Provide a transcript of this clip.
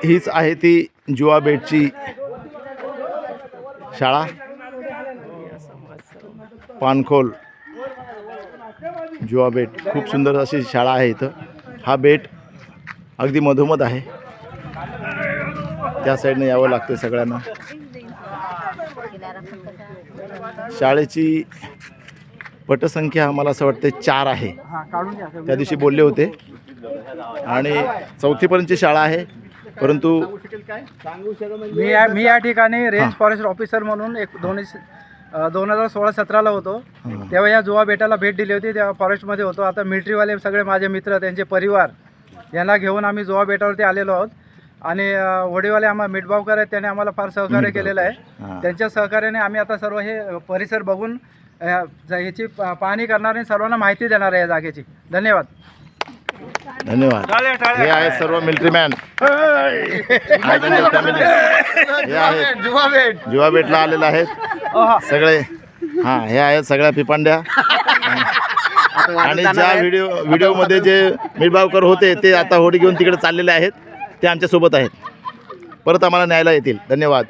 हीच आहे ती जुवा बेटची शाळा, पानखोल जुवा बेट. खूप सुंदर अशी शाळा आहे इथं. हा बेट अगदी मधोमध आहे, त्या साईडने यावं लागतं सगळ्यांना. शाळेची पटसंख्या मला असं वाटते 4 आहे, त्या दिवशी बोलले होते. आणि 4थीपर्यंतची शाळा आहे. परंतु मी या ठिकाणी रेंज फॉरेस्ट ऑफिसर म्हणून 2016-17ला होतो. तेव्हा या जुवा बेटाला भेट दिली होती. तेव्हा फॉरेस्टमध्ये होतो. आता मिलिटरीवाले सगळे माझे मित्र, त्यांचे परिवार यांना घेऊन आम्ही जुवा बेटावरती आलेलो आहोत. आणि वडीवाले आम्हाला मिठभावकर आहेत, त्याने आम्हाला फार सहकार्य केलेलं आहे. त्यांच्या सहकार्याने आम्ही आता सर्व हे परिसर बघून याची पाहणी करणार आणि सर्वांना माहिती देणार आहे या जागेची. धन्यवाद. धन्यवाद. हे आहेत सर्व मिलिटरी मॅन. हे आहेत जुवा बेटला आलेले आहेत सगळे. हां, हे आहेत सगळ्या पिपांड्या. आणि ज्या व्हिडिओमध्ये जे मिठभावकर होते ते आता होडी घेऊन तिकडे चाललेले आहेत. ते आमच्यासोबत आहेत. परत आम्हाला न्यायला येतील. धन्यवाद.